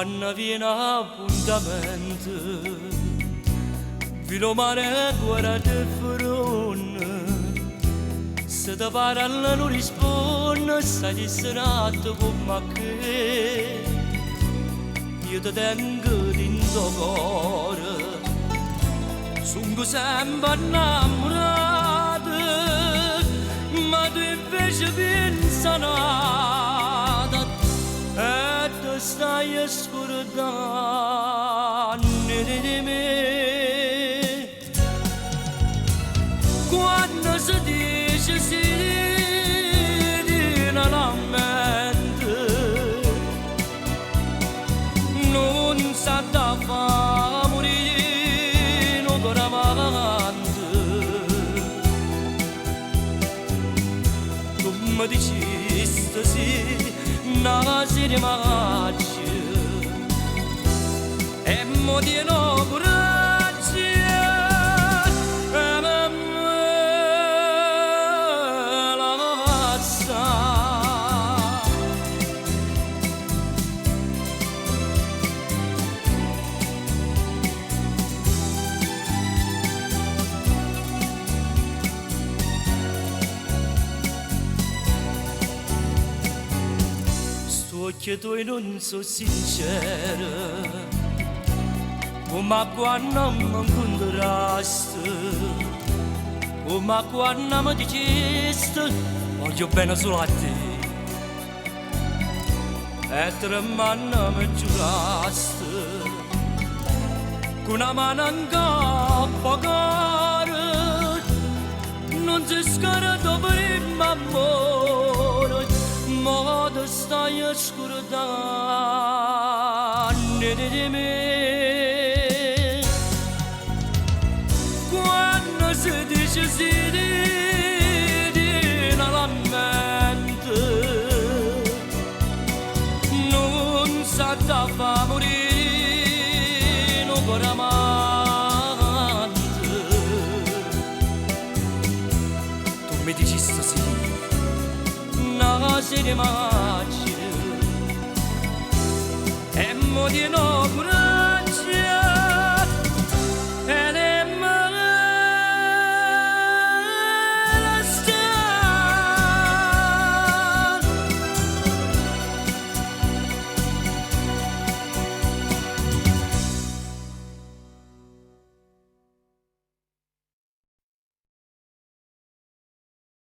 quando viene appuntamento, fino a mare guarda fronte, se ti parla non risponde, stai distratto come che io ti tengo dentro cuore, sono sempre innamorato, ma tu invece pensa nada e ti stai scordando di me. Quando si dice sì di una mente, non sa da fa morire non per amante. Come dicesti sì, nasi di macchia e mo di no coraggio e me la passa. Che tu non so sincera, come quando mi incontrasti, come quando mi dicesti voglio bene solo a te, e tre mani mi giurasti, con una mano in capo cara, non si scarta per il amore. Ma ti stai scordando di me. Quando si dice sì di una mente, non sa da fa morire non per amante. Tu mi dici sì, nasi di macchia e mo di no